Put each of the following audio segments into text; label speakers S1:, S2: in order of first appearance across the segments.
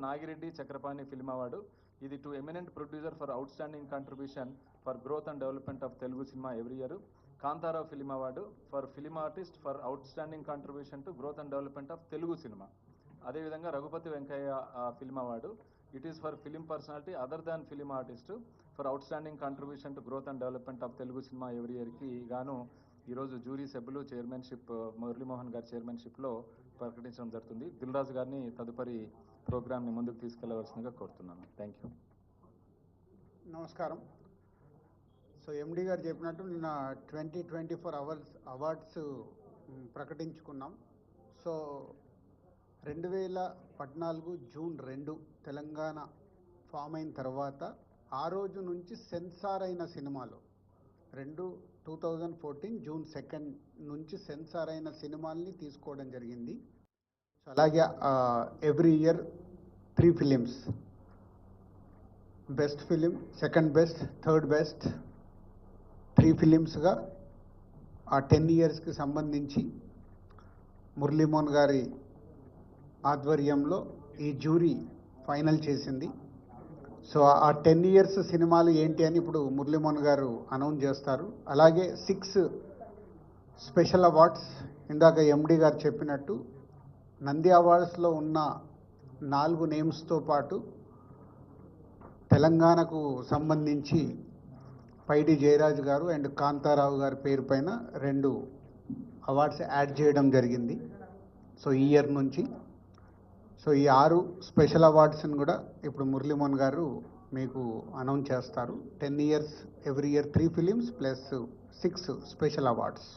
S1: Nagireddy Chakrapani film award. ఇది to eminent producer for outstanding contribution for growth and development of Telugu cinema every year. Kantha Rao film award for film artist for outstanding contribution to growth and development of Telugu cinema. అదేవిధంగా Raghupathi Venkaiah film award it is for film personality other than film artist for outstanding contribution to growth and development of Telugu cinema every ఇయర్కి గాను ఈరోజు jury సభ్యులు chairmanship Muralimohan గారి చైర్మన్షిప్లో ప్రకటించడం జరుగుతుంది. దిల్ రాజు గారిని తదుపరి ప్రోగ్రామ్ని ముందుకు తీసుకెళ్లవలసిందిగా కోరుతున్నాను. Thank you.
S2: నమస్కారం. సో ఎండి గారు చెప్పినట్టు నిన్న 2024 అవార్డ్స్ ప్రకటించుకున్నాం. సో 2014 జూన్ 2 తెలంగాణ ఫామ్ అయిన తర్వాత ఆ రోజు నుంచి సెన్సార్ అయిన సినిమాలు 2014 జూన్ 2 నుంచి సెన్సార్ అయిన సినిమాల్ని తీసుకోవడం జరిగింది. సో అలాగే every year 3 films, best film, second best, third best 3 ఫిలిమ్స్గా ఆ 10 ఇయర్స్కి సంబంధించి మురళీమోహన్ గారి ఆధ్వర్యంలో ఈ జ్యూరీ ఫైనల్ చేసింది. సో ఆ 10 ఇయర్స్ సినిమాలు ఏంటి అని ఇప్పుడు మురళీమోహన్ గారు అనౌన్స్ చేస్తారు. అలాగే 6 స్పెషల్ అవార్డ్స్ ఇందాక ఎండి గారు చెప్పినట్టు నంది అవార్డ్స్లో ఉన్న 4 నేమ్స్తో పాటు తెలంగాణకు సంబంధించి పైడి జయరాజ్ గారు అండ్ కాంతారావు గారి పేరు పైన 2 అవార్డ్స్ యాడ్ చేయడం జరిగింది. సో ఈ ఇయర్ నుంచి సో ఈ 6 స్పెషల్ అవార్డ్స్ని కూడా ఇప్పుడు మురళీమోహన్ గారు మీకు అనౌన్స్ చేస్తారు. 10 years every year 3 films plus 6 special awards.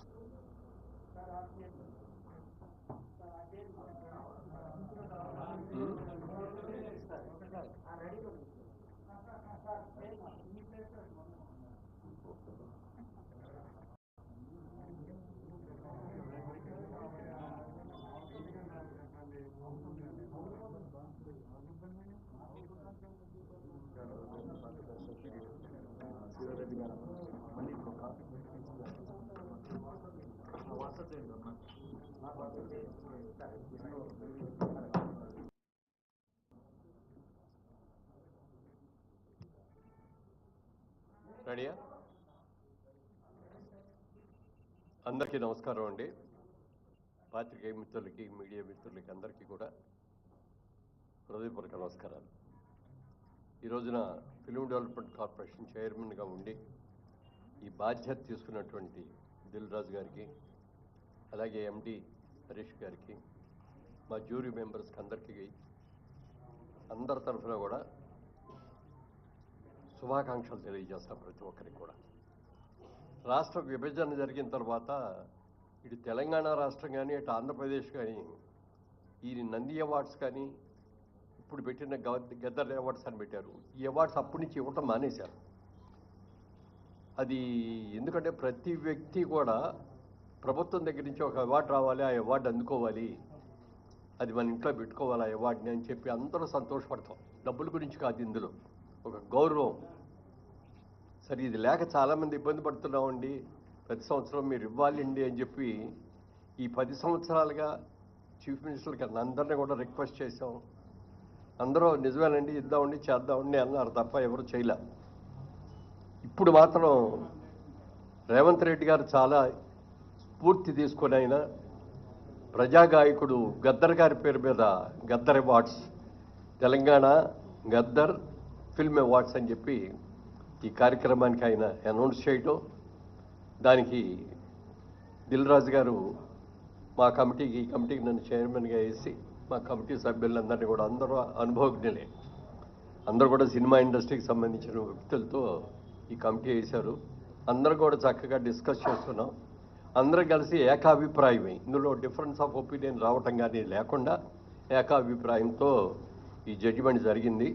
S3: రెడీయా? అందరికీ నమస్కారం అండి. పాత్రికేయ మిత్రులకి, మీడియా మిత్రులకి అందరికీ కూడా హృదయపూర్వక నమస్కారాలు. ఈ రోజున ఫిల్మ్ డెవలప్మెంట్ కార్పొరేషన్ చైర్మన్గా ఉండి ఈ బాధ్యత తీసుకున్నటువంటి దిల్ రాజు గారికి, అలాగే ఎండి హరీష్ గారికి, మా జ్యూరీ మెంబర్స్కి అందరికీ అందరి తరఫున కూడా శుభాకాంక్షలు తెలియజేస్తాం ప్రతి ఒక్కరికి కూడా. రాష్ట్ర విభజన జరిగిన తర్వాత ఇటు తెలంగాణ రాష్ట్రం కానీ ఇటు ఆంధ్రప్రదేశ్ కానీ ఈ నంది అవార్డ్స్ కానీ ఇప్పుడు పెట్టిన గద్దర్ అవార్డ్స్ అని పెట్టారు. ఈ అవార్డ్స్ అప్పటి నుంచి ఇవ్వటం మానేశారు. అది ఎందుకంటే ప్రతి వ్యక్తి కూడా ప్రభుత్వం దగ్గర నుంచి ఒక అవార్డు రావాలి, ఆ అవార్డు అందుకోవాలి, అది మన ఇంట్లో పెట్టుకోవాలి ఆ అవార్డుని అని చెప్పి అందరూ సంతోషపడతాం. డబ్బుల గురించి కాదు, ఇందులో ఒక గౌరవం. సరే ఇది లేక చాలామంది ఇబ్బంది పడుతున్నామండి, ప్రతి సంవత్సరం మీరు ఇవ్వాలండి అని చెప్పి ఈ 10 సంవత్సరాలుగా చీఫ్ మినిస్టర్కి అందరినీ కూడా రిక్వెస్ట్ చేసాం. అందరూ నిజమేనండి ఇద్దామండి చేద్దామండి అన్నారు తప్ప ఎవరు చేయలే. ఇప్పుడు మాత్రం రేవంత్ రెడ్డి గారు చాలా స్ఫూర్తి తీసుకొని ఆయన ప్రజాగాయకుడు గద్దర్ గారి పేరు మీద Gaddar awards, Telangana Gaddar film awards అని చెప్పి ఈ కార్యక్రమానికి ఆయన అనౌన్స్ చేయటం, దానికి దిల్ రాజు గారు మా కమిటీకి, ఈ కమిటీకి నన్ను చైర్మన్గా వేసి మా కమిటీ సభ్యులందరినీ కూడా అందరూ అనుభవజ్ఞులే, అందరూ కూడా సినిమా ఇండస్ట్రీకి సంబంధించిన వ్యక్తులతో ఈ కమిటీ వేశారు. అందరూ కూడా చక్కగా డిస్కస్ చేస్తున్నాం. అందరూ కలిసి ఏకాభిప్రాయమే, ఇందులో డిఫరెన్స్ ఆఫ్ ఒపీనియన్ రావటం కానీ లేకుండా ఏకాభిప్రాయంతో ఈ జడ్జిమెంట్ జరిగింది.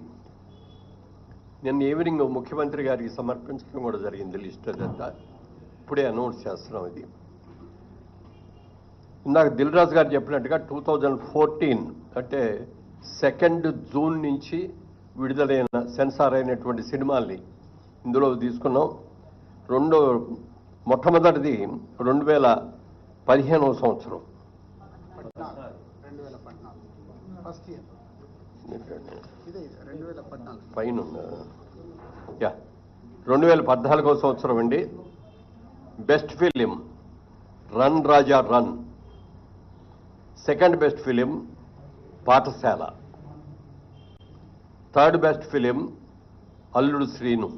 S3: నిన్న ఈవినింగ్ ముఖ్యమంత్రి గారికి సమర్పించడం కూడా జరిగింది లిస్ట్ అదంతా. ఇప్పుడే అనౌన్స్ చేస్తున్నాం. ఇది ఇందాక దిల్ రాజు గారు చెప్పినట్టుగా 2014 అంటే 2 జూన్ నుంచి విడుదలైన సెన్సార్ అయినటువంటి సినిమాల్ని ఇందులో తీసుకున్నాం. మొట్టమొదటిది 2015వ సంవత్సరం,
S2: ఇదే 2014
S3: పైన యా 2014 సంవత్సరం అండి. Best film run Raja run. Second best film Pathashala. Third best film Alludu Srinu.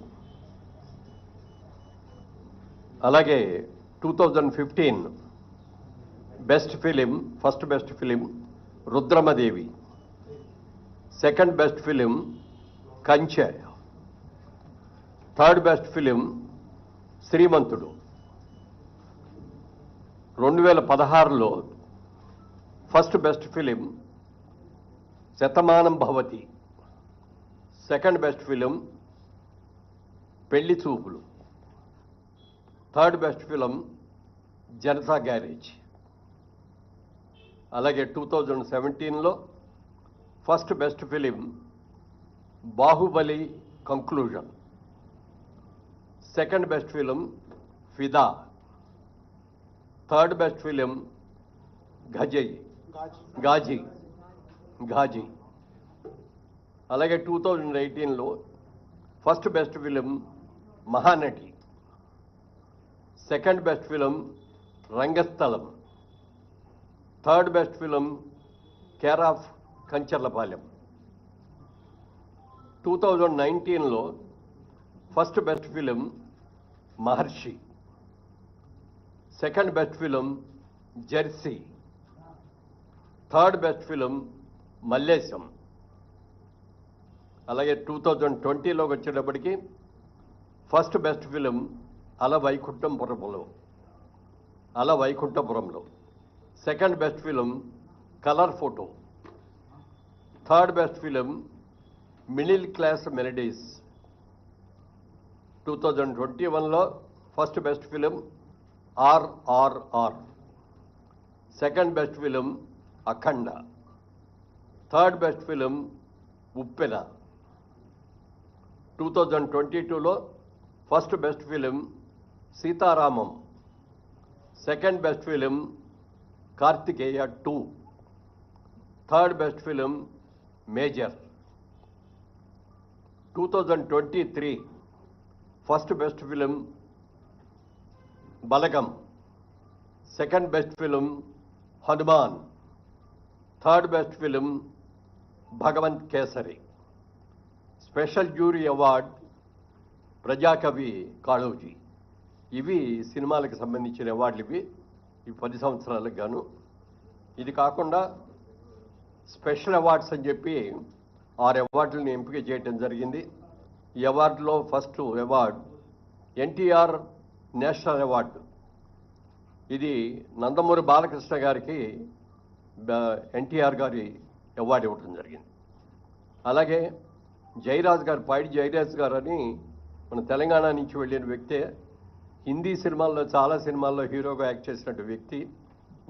S3: అలాగే 2015 best film, first best film Rudhramadevi. Second best film Kanche. Third best film Srimanthudu. 2016లో first best film Shatamanam Bhavati. Second best film Pelli Choopulu. Third best film Janatha garage. అలాగే 2017లో first best film Baahubali conclusion. Second best film Fidaa. Third best film Ghazi. అలాగే 2018లో first best film Mahanati. Second best film Rangasthalam. Third best film care of Kancharlapalem. 2019లో first best film Maharshi. Second best film Jersey. Third best film Mallesham. అలాగే 2020లోకి వచ్చేటప్పటికి first best film Ala Vaikunthapurramuloo. Second best film colour photo. Third best film middle class melodies. 2021లో first best film RRR. Second best film Akhanda. Third best film Uppena. 2022లో first best film Sita Ramam. Second best film Karthikeya 2. Third best film major. 2023 first best film Balagam. Second best film Hanuman. Third best film Bhagavanth Kesari. Special jury award Prajakavi Kaloji. ఇవి సినిమాలకు సంబంధించిన అవార్డులు. ఇవి 10 సంవత్సరాలకు గాను. ఇది కాకుండా స్పెషల్ అవార్డ్స్ అని చెప్పి 6 అవార్డులను ఎంపిక చేయడం జరిగింది. ఈ అవార్డులో first award NTR national award. ఇది నందమూరి బాలకృష్ణ గారికి ఎన్టీఆర్ గారి అవార్డు ఇవ్వడం జరిగింది. అలాగే జయరాజ్ గారు, పైడి జయరాజ్ గారు అని మన తెలంగాణ నుంచి వెళ్ళిన వ్యక్తే. హిందీ సినిమాల్లో చాలా సినిమాల్లో హీరోగా యాక్ట్ చేసినట్టు వ్యక్తి.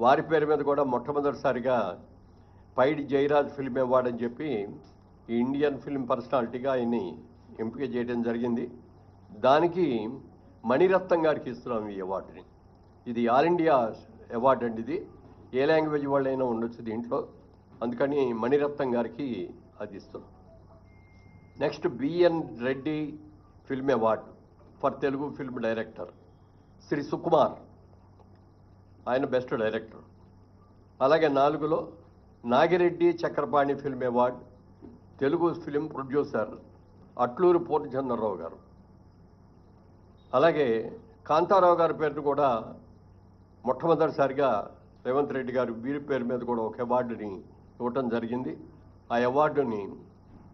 S3: వారి పేరు మీద కూడా మొట్టమొదటిసారిగా పైడి జయరాజ్ ఫిల్మ్ అవార్డు అని చెప్పి ఈ ఇండియన్ ఫిల్మ్ పర్సనాలిటీగా ఆయన్ని ఎంపిక చేయడం జరిగింది. దానికి మణిరత్నం గారికి ఇస్తున్నాం ఈ అవార్డుని. ఇది ఆల్ ఇండియా అవార్డు అండి. ఇది ఏ లాంగ్వేజ్ వాళ్ళైనా ఉండొచ్చు దీంట్లో, అందుకని మణిరత్నం గారికి అది ఇస్తున్నాం. Next BN Reddy film award for Telugu film director Shri Sukumar, ఆయన బెస్ట్ డైరెక్టర్. అలాగే 4లో Nagireddy Chakrapani film award Telugu film producer Atluri Purnachandra Rao గారు. అలాగే కాంతారావు గారి పేరును కూడా మొట్టమొదటిసారిగా రేవంత్ రెడ్డి గారు వీరి పేరు మీద కూడా ఒక అవార్డుని ఇవ్వటం జరిగింది. ఆ అవార్డుని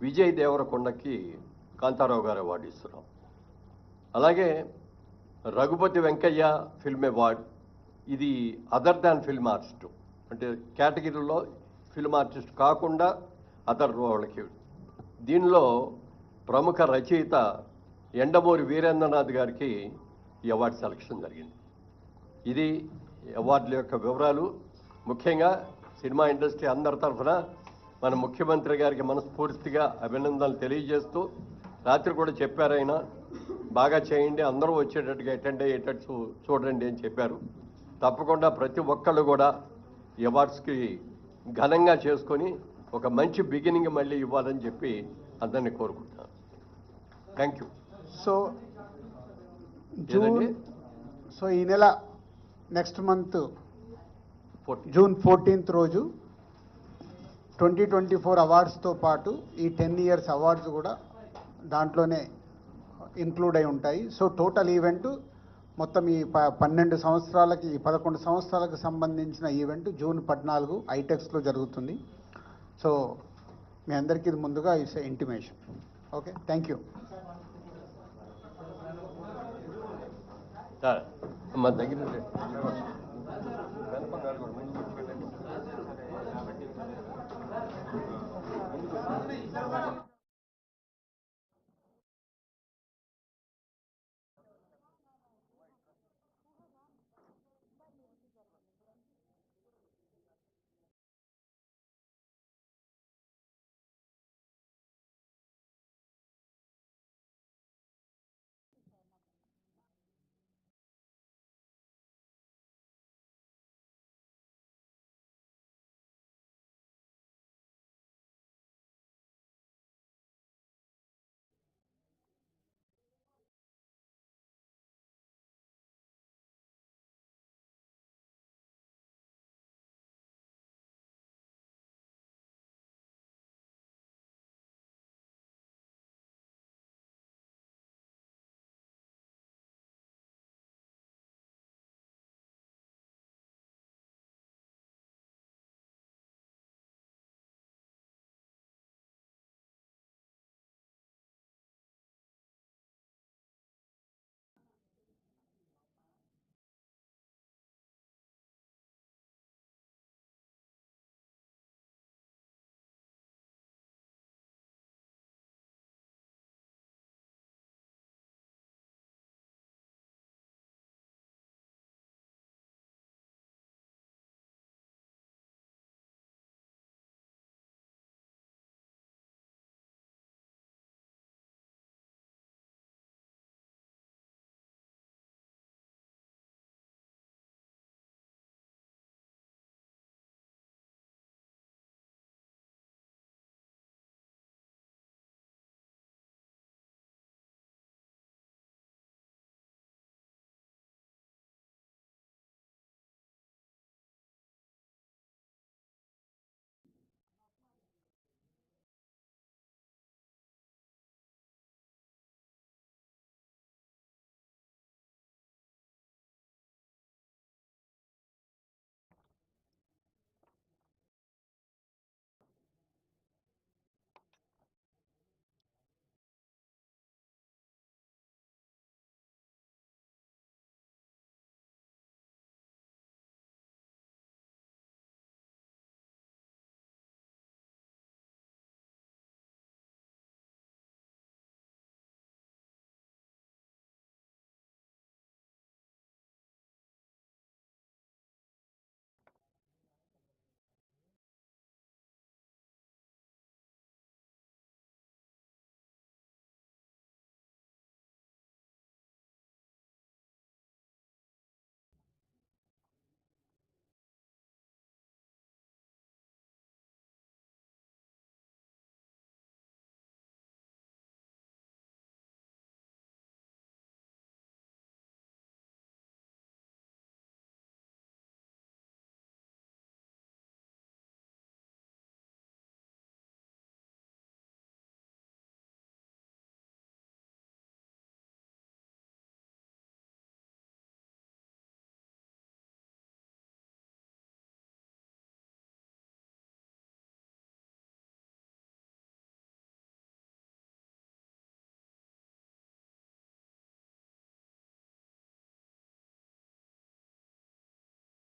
S3: విజయ్ దేవరకొండకి కాంతారావు గారు అవార్డు ఇస్తున్నాం. అలాగే రఘుపతి వెంకయ్య ఫిల్మ్ అవార్డు. ఇది అదర్ దాన్ ఫిల్మ్ ఆర్టిస్ట్, అంటే కేటగిరీలో ఫిల్మ్ ఆర్టిస్ట్ కాకుండా అదర్ వాళ్ళకి. దీనిలో ప్రముఖ రచయిత ఎండమూరి వీరేంద్రనాథ్ గారికి ఈ అవార్డు సెలక్షన్ జరిగింది. ఇది అవార్డుల యొక్క వివరాలు. ముఖ్యంగా సినిమా ఇండస్ట్రీ అందరి తరఫున మన ముఖ్యమంత్రి గారికి మనస్ఫూర్తిగా అభినందనలు తెలియజేస్తూ, రాత్రి కూడా చెప్పారు ఆయన, బాగా చేయండి, అందరూ వచ్చేటట్టుగా అటెండ్ అయ్యేటట్టు చూడండి అని చెప్పారు. తప్పకుండా ప్రతి ఒక్కళ్ళు కూడా ఈ అవార్డ్స్కి ఘనంగా చేసుకొని ఒక మంచి బిగినింగ్ మళ్ళీ ఇవ్వాలని చెప్పి అందరినీ కోరుకుంటున్నాను. Thank you.
S2: So June, so ఈ నెల నెక్స్ట్ మంత్ జూన్ 14th రోజు 2024 అవార్డ్స్తో పాటు ఈ 10 years అవార్డ్స్ కూడా దాంట్లోనే ఇంక్లూడ్ అయి ఉంటాయి. సో టోటల్ ఈవెంట్ మొత్తం ఈ 11 సంవత్సరాలకు సంబంధించిన ఈవెంట్ జూన్ 14 ఐటెక్స్లో జరుగుతుంది. సో మీ అందరికీ ఇది ముందుగా it's intimation. Okay, thank you.
S3: మా దగ్గర